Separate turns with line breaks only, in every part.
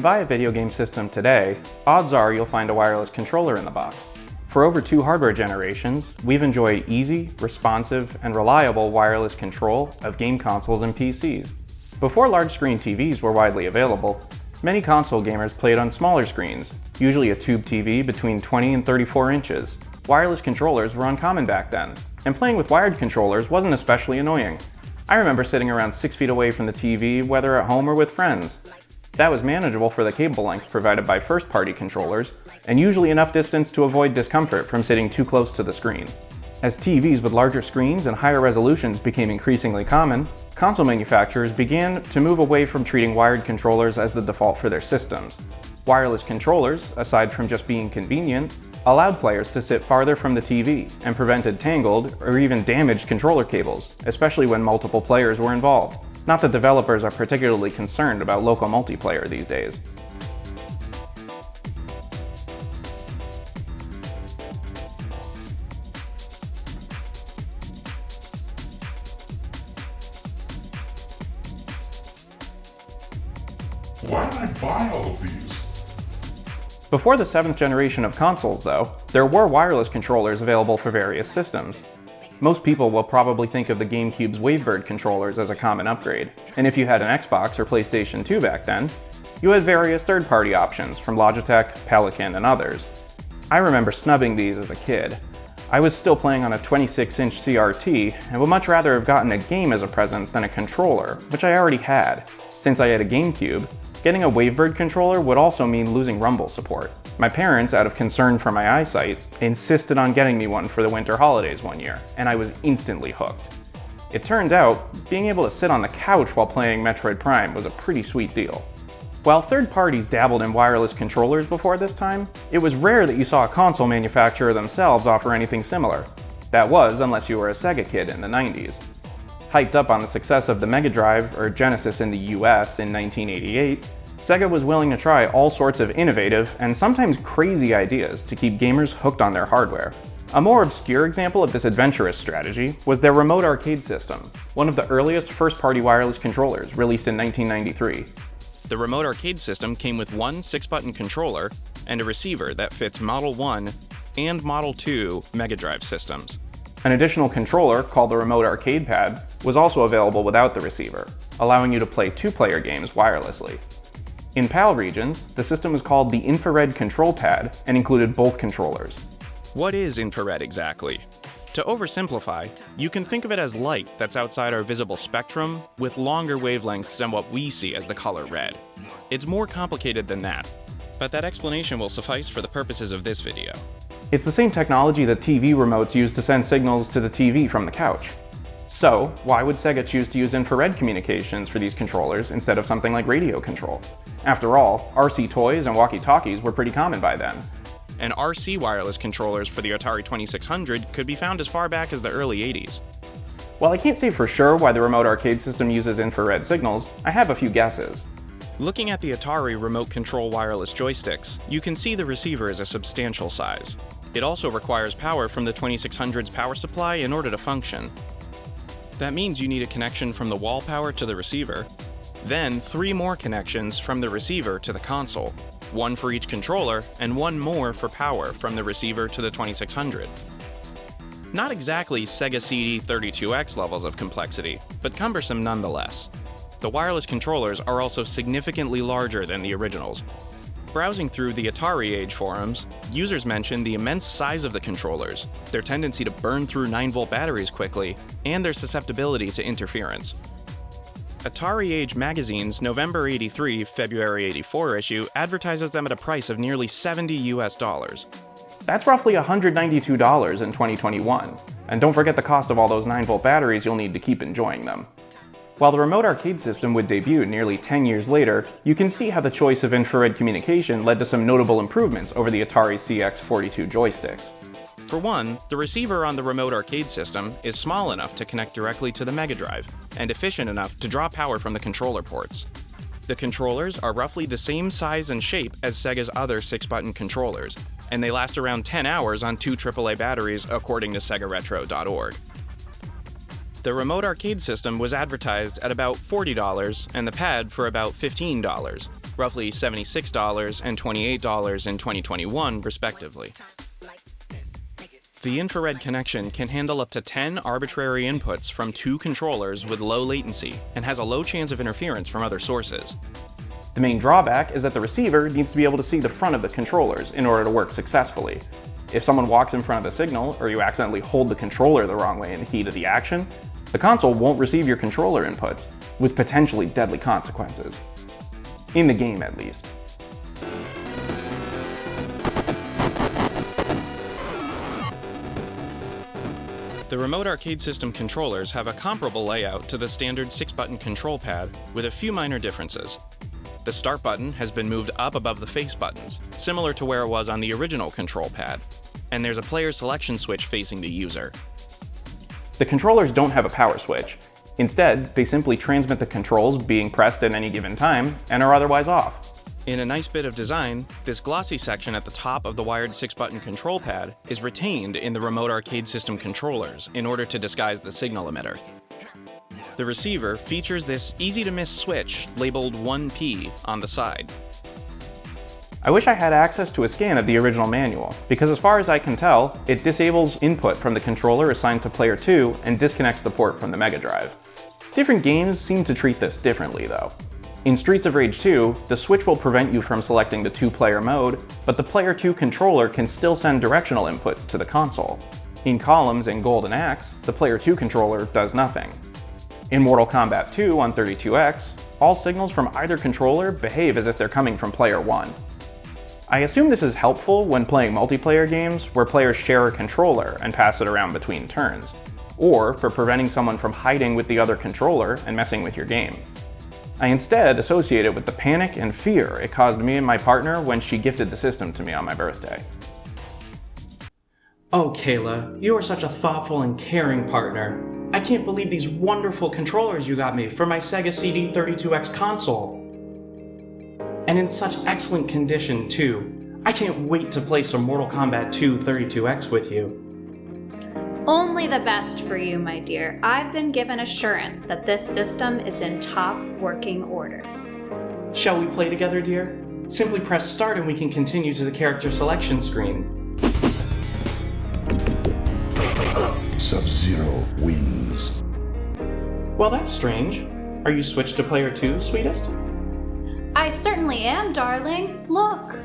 buy a video game system today, odds are you'll find a wireless controller in the box. For over 2 hardware generations, we've enjoyed easy, responsive, and reliable wireless control of game consoles and PCs. Before large-screen TVs were widely available, many console gamers played on smaller screens, usually a tube TV between 20 and 34 inches. Wireless controllers were uncommon back then, and playing with wired controllers wasn't especially annoying. I remember sitting around 6 feet away from the TV, whether at home or with friends. That was manageable for the cable length provided by first-party controllers, and usually enough distance to avoid discomfort from sitting too close to the screen. As TVs with larger screens and higher resolutions became increasingly common, console manufacturers began to move away from treating wired controllers as the default for their systems. Wireless controllers, aside from just being convenient, allowed players to sit farther from the TV and prevented tangled or even damaged controller cables, especially when multiple players were involved. Not that developers are particularly concerned about local multiplayer these days.
Why did I buy all of these?
Before the 7th generation of consoles, though, there were wireless controllers available for various systems. Most people will probably think of the GameCube's Wavebird controllers as a common upgrade, and if you had an Xbox or PlayStation 2 back then, you had various third-party options from Logitech, Pelican, and others. I remember snubbing these as a kid. I was still playing on a 26-inch CRT, and would much rather have gotten a game as a present than a controller, which I already had. Since I had a GameCube, getting a Wavebird controller would also mean losing rumble support. My parents, out of concern for my eyesight, insisted on getting me one for the winter holidays one year, and I was instantly hooked. It turns out, being able to sit on the couch while playing Metroid Prime was a pretty sweet deal. While third parties dabbled in wireless controllers before this time, it was rare that you saw a console manufacturer themselves offer anything similar. That was, unless you were a Sega kid in the 90s. Hyped up on the success of the MegaDrive, or Genesis in the US in 1988, Sega was willing to try all sorts of innovative and sometimes crazy ideas to keep gamers hooked on their hardware. A more obscure example of this adventurous strategy was their remote arcade system, one of the earliest first-party wireless controllers released in 1993.
The remote arcade system came with one 6-button controller and a receiver that fits Model 1 and Model 2 MegaDrive systems.
An additional controller, called the Remote Arcade Pad, was also available without the receiver, allowing you to play 2-player games wirelessly. In PAL regions, the system was called the Infrared Control Pad and included both controllers.
What is infrared exactly? To oversimplify, you can think of it as light that's outside our visible spectrum, with longer wavelengths than what we see as the color red. It's more complicated than that, but that explanation will suffice for the purposes of this video.
It's the same technology that TV remotes use to send signals to the TV from the couch. So, why would Sega choose to use infrared communications for these controllers instead of something like radio control? After all, RC toys and walkie-talkies were pretty common by then.
And RC wireless controllers for the Atari 2600 could be found as far back as the early 80s.
While I can't say for sure why the remote arcade system uses infrared signals, I have a few guesses.
Looking at the Atari remote control wireless joysticks, you can see the receiver is a substantial size. It also requires power from the 2600's power supply in order to function. That means you need a connection from the wall power to the receiver, then 3 more connections from the receiver to the console, 1 for each controller, and 1 more for power from the receiver to the 2600. Not exactly Sega CD32X levels of complexity, but cumbersome nonetheless. The wireless controllers are also significantly larger than the originals. Browsing through the Atari Age forums, users mention the immense size of the controllers, their tendency to burn through 9-volt batteries quickly, and their susceptibility to interference. Atari Age magazine's November '83, February '84 issue advertises them at a price of nearly $70 US.
That's roughly $192 in 2021, and don't forget the cost of all those 9-volt batteries you'll need to keep enjoying them. While the remote arcade system would debut nearly 10 years later, you can see how the choice of infrared communication led to some notable improvements over the Atari CX42 joysticks.
For one, the receiver on the remote arcade system is small enough to connect directly to the MegaDrive, and efficient enough to draw power from the controller ports. The controllers are roughly the same size and shape as Sega's other 6-button controllers, and they last around 10 hours on 2 AAA batteries according to SegaRetro.org. The remote arcade system was advertised at about $40 and the pad for about $15. roughly $76 and $28 in 2021, respectively. The infrared connection can handle up to 10 arbitrary inputs from 2 controllers with low latency and has a low chance of interference from other sources.
The main drawback is that the receiver needs to be able to see the front of the controllers in order to work successfully. If someone walks in front of the signal, or you accidentally hold the controller the wrong way in the heat of the action, the console won't receive your controller inputs, with potentially deadly consequences. In the game, at least.
The Remote Arcade System controllers have a comparable layout to the standard 6-button control pad, with a few minor differences. The start button has been moved up above the face buttons, similar to where it was on the original control pad, and there's a player selection switch facing the user.
The controllers don't have a power switch. Instead, they simply transmit the controls being pressed at any given time and are otherwise off.
In a nice bit of design, this glossy section at the top of the wired 6-button control pad is retained in the Remote Arcade System controllers in order to disguise the signal emitter. The receiver features this easy-to-miss switch labeled 1P on the side.
I wish I had access to a scan of the original manual, because as far as I can tell, it disables input from the controller assigned to player 2 and disconnects the port from the MegaDrive. Different games seem to treat this differently though. In Streets of Rage 2, the switch will prevent you from selecting the 2-player mode, but the player 2 controller can still send directional inputs to the console. In Columns and Golden Axe, the player 2 controller does nothing. In Mortal Kombat 2 on 32X, all signals from either controller behave as if they're coming from player 1. I assume this is helpful when playing multiplayer games where players share a controller and pass it around between turns, or for preventing someone from hiding with the other controller and messing with your game. I instead associate it with the panic and fear it caused me and my partner when she gifted the system to me on my birthday.
Oh, Kayla, you are such a thoughtful and caring partner. I can't believe these wonderful controllers you got me for my Sega CD32X console. And in such excellent condition, too. I can't wait to play some Mortal Kombat 2 32X with you.
Only the best for you, my dear. I've been given assurance that this system is in top working order.
Shall we play together, dear? Simply press start and we can continue to the character selection screen.
Sub-Zero wins.
Well, that's strange. Are you switched to player 2, sweetest?
I certainly am, darling. Look.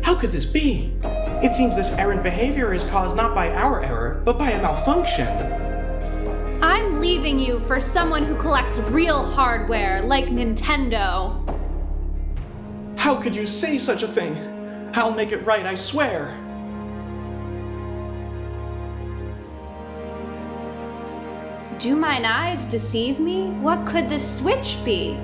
How could this be? It seems this errant behavior is caused not by our error, but by a malfunction.
I'm leaving you for someone who collects real hardware, like Nintendo.
How could you say such a thing? I'll make it right, I swear.
Do mine eyes deceive me? What could this switch be?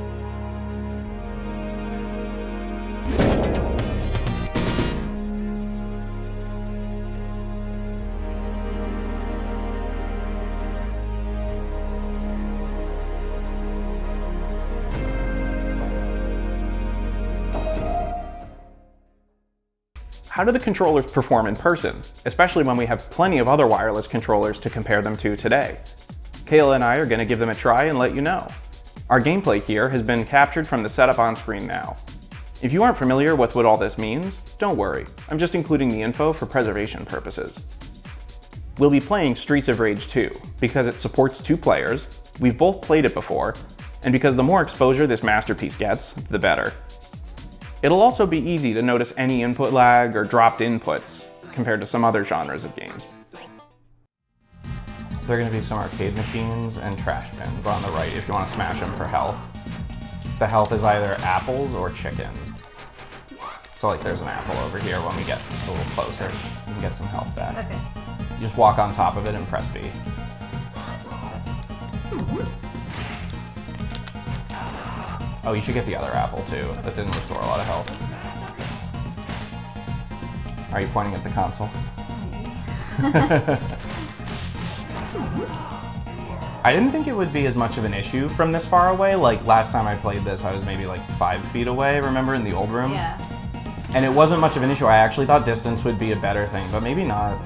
How do the controllers perform in person, especially when we have plenty of other wireless controllers to compare them to today? Kayla and I are going to give them a try and let you know. Our gameplay here has been captured from the setup on screen now. If you aren't familiar with what all this means, don't worry, I'm just including the info for preservation purposes. We'll be playing Streets of Rage 2, because it supports 2 players, we've both played it before, and because the more exposure this masterpiece gets, the better. It'll also be easy to notice any input lag or dropped inputs compared to some other genres of games. There are going to be some arcade machines and trash bins on the right if you want to smash them for health. The health is either apples or chicken. So like there's an apple over here. When we get a little closer, you can get some health back.
Okay.
You just walk on top of it and press B. Oh, you should get the other apple too. That didn't restore a lot of health. Are you pointing at the console? I didn't think it would be as much of an issue from this far away. Like last time I played this, I was maybe like 5 feet away, remember, in the old room?
Yeah.
And it wasn't much of an issue. I actually thought distance would be a better thing, but maybe not.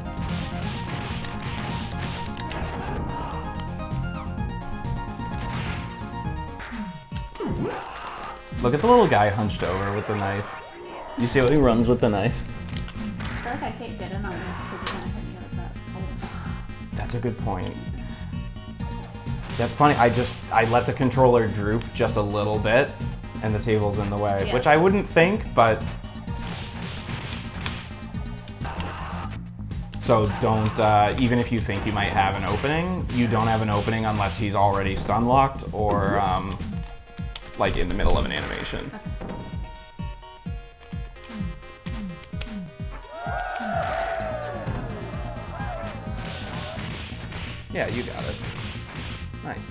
Look at the little guy hunched over with the knife. You see how he runs with the knife?
I feel like I can't get in on this because you're gonna hit me with that. Oh.
That's a good point. That's funny. I let the controller droop just a little bit, and the table's in the way,
Yeah.
which I wouldn't think, but. So don't, even if you think you might have an opening, you don't have an opening unless he's already stun locked or like in the middle of an animation. Yeah, you got it. Nice.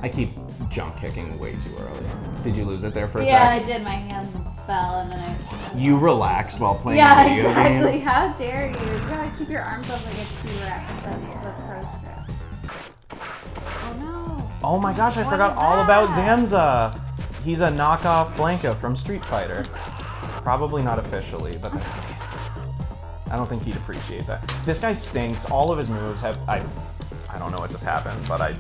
I keep jump kicking way too early. Did you lose it there for a
Yeah, I
sec?
did. My hands fell and then I.
You relaxed while playing
Yeah,
a video
exactly.
game?
How dare you? You gotta keep your arms up like a T-Rex. That's the pro strip. Oh no.
Oh my gosh, I
What
forgot
is
all about
that?
Zamza. He's a knockoff Blanca from Street Fighter. Probably not officially, but that's okay. I don't think he'd appreciate that. This guy stinks. All of his moves have... I don't know what just happened, but I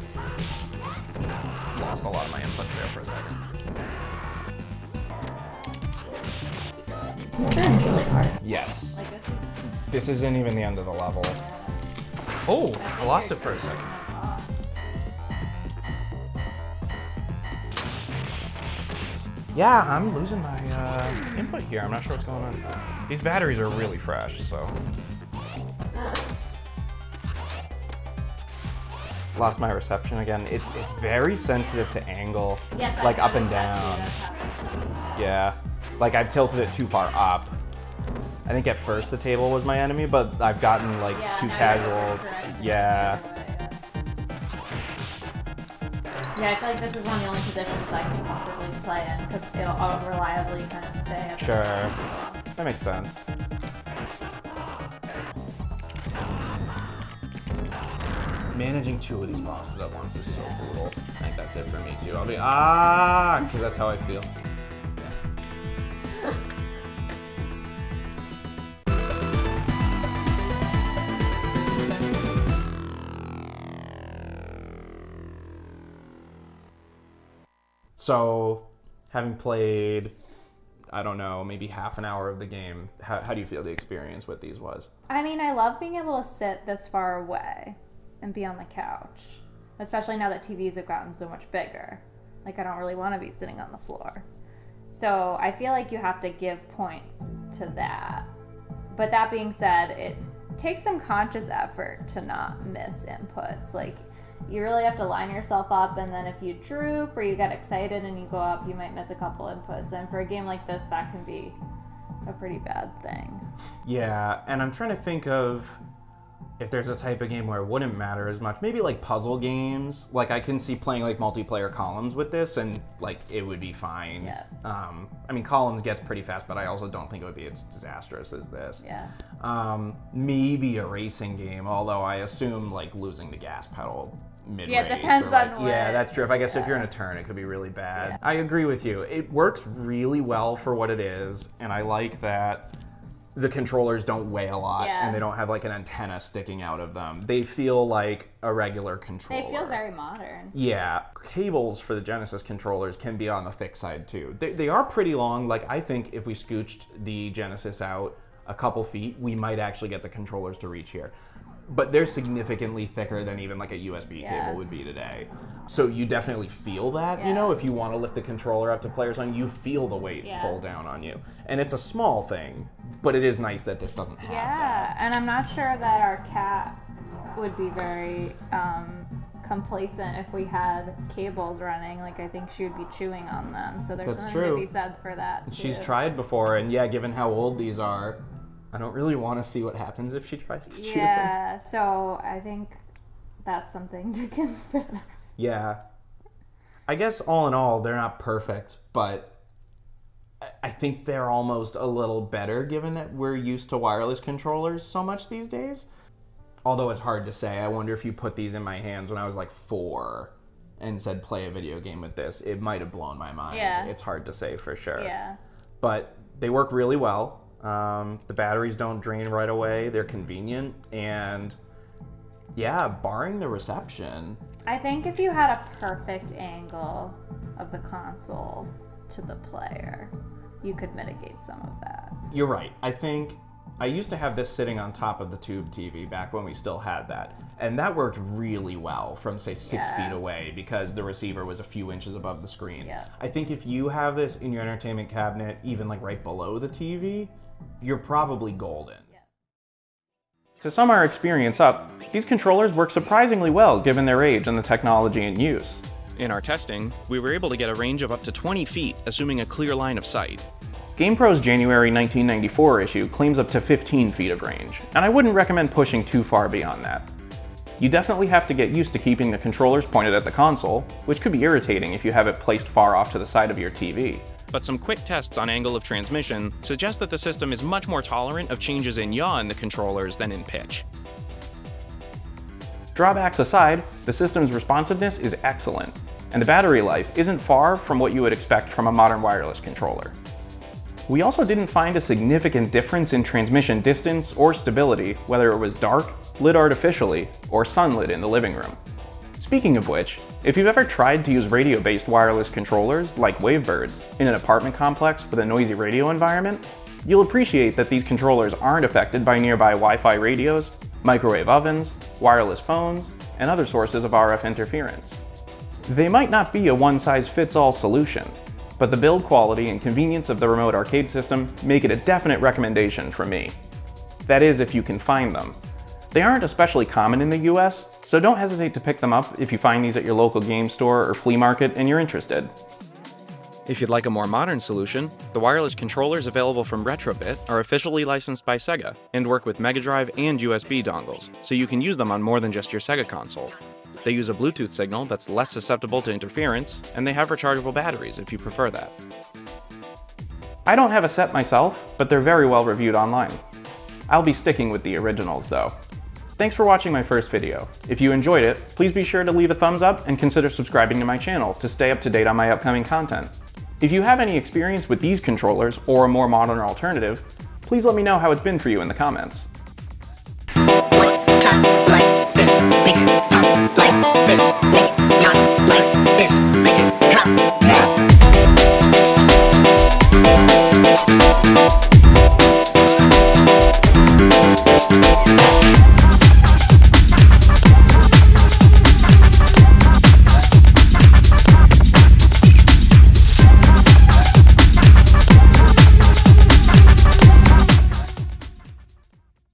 lost a lot of my inputs there for a second.
This game's really hard.
Yes.
Like this.
This isn't even the end of the level. Oh, I lost it for a second. Yeah, I'm losing my input here. I'm not sure what's going on. These batteries are really fresh, so. Lost my reception again. It's very sensitive to angle,
Yes,
like
I've
up and
noticed that
down.
too. That's happened.
Yeah, like I've tilted it too far up. I think at first the table was my enemy, but I've gotten like
Yeah,
too
now you're
casual.
correct.
Yeah.
Yeah, I feel like this is one of the only positions that I can comfortably play in because it'll reliably kind of stay at the
Sure.
top.
That makes sense. Managing two of these bosses at once is so brutal. I think that's it for me too. I'll be because that's how I feel. So, having played, I don't know, maybe half an hour of the game, how do you feel the experience with these was?
I mean, I love being able to sit this far away and be on the couch, especially now that TVs have gotten so much bigger. Like, I don't really want to be sitting on the floor. So I feel like you have to give points to that. But that being said, it takes some conscious effort to not miss inputs. Like, you really have to line yourself up, and then if you droop or you get excited and you go up, you might miss a couple inputs. And for a game like this, that can be a pretty bad thing.
Yeah, and I'm trying to think of if there's a type of game where it wouldn't matter as much. Maybe like puzzle games. Like I can see playing like multiplayer columns with this and like it would be fine.
Yeah.
I mean, columns gets pretty fast, but I also don't think it would be as disastrous as this.
Yeah.
Maybe a racing game, although I assume like losing the gas pedal mid-race.
Yeah, it depends
or, like,
on what.
Yeah, that's true. I guess if
Yeah.
you're in a turn, it could be really bad.
Yeah.
I agree with you. It works really well for what it is, and I like that the controllers don't weigh a lot
Yeah.
and they don't have like an antenna sticking out of them. They feel like a regular controller.
They feel very modern.
Yeah, cables for the Genesis controllers can be on the thick side too. They are pretty long. Like I think if we scooched the Genesis out a couple feet, we might actually get the controllers to reach here. But they're significantly thicker than even like a USB
Yeah.
cable would be today. So you definitely feel that, you
Yeah.
know, if you want to lift the controller up to players on, you feel the weight
Yeah.
pull down on you. And it's a small thing, but it is nice that this doesn't have
Yeah, and I'm not sure that our cat would be very complacent if we had cables running. Like, I think she would be chewing on them. So there's
That's
something
true.
to be said for that.
She's
too.
tried before, and yeah, given how old these are, I don't really want to see what happens if she tries to chew them.
Yeah, so I think that's something to consider.
Yeah. I guess all in all, they're not perfect, but I think they're almost a little better given that we're used to wireless controllers so much these days. Although it's hard to say. I wonder if you put these in my hands when I was like 4 and said play a video game with this, it might have blown my mind.
Yeah.
It's hard to say for sure.
Yeah.
But they work really well. The batteries don't drain right away. They're convenient, and
Yeah, barring the reception.
I think if you had a perfect angle of the console to the player, you could mitigate some of that.
You're right. I think I used to have this sitting on top of the tube TV back when we still had that. And that worked really well from, say, 6 feet away because the receiver was a few inches above the screen.
Yeah.
I think if you have this in your entertainment cabinet, even like right below the TV, you're probably golden.
To sum our experience up, these controllers work surprisingly well given their age and the technology in use.
In our testing, we were able to get a range of up to 20 feet, assuming a clear line of sight.
GamePro's January 1994 issue claims up to 15 feet of range, and I wouldn't recommend pushing too far beyond that. You definitely have to get used to keeping the controllers pointed at the console, which could be irritating if you have it placed far off to the side of your TV.
But some quick tests on angle of transmission suggest that the system is much more tolerant of changes in yaw in the controllers than in pitch.
Drawbacks aside, the system's responsiveness is excellent, and the battery life isn't far from what you would expect from a modern wireless controller. We also didn't find a significant difference in transmission distance or stability, whether it was dark, lit artificially, or sunlit in the living room. Speaking of which, if you've ever tried to use radio-based wireless controllers like Wavebirds in an apartment complex with a noisy radio environment, you'll appreciate that these controllers aren't affected by nearby Wi-Fi radios, microwave ovens, wireless phones, and other sources of RF interference. They might not be a one-size-fits-all solution, but the build quality and convenience of the remote arcade system make it a definite recommendation for me. That is, if you can find them. They aren't especially common in the US, so don't hesitate to pick them up if you find these at your local game store or flea market and you're interested.
If you'd like a more modern solution, the wireless controllers available from Retrobit are officially licensed by Sega and work with MegaDrive and USB dongles, so you can use them on more than just your Sega console. They use a Bluetooth signal that's less susceptible to interference, and they have rechargeable batteries if you prefer that.
I don't have a set myself, but they're very well reviewed online. I'll be sticking with the originals though. Thanks for watching my first video. If you enjoyed it, please be sure to leave a thumbs up and consider subscribing to my channel to stay up to date on my upcoming content. If you have any experience with these controllers or a more modern alternative, please let me know how it's been for you in the comments.
One time, like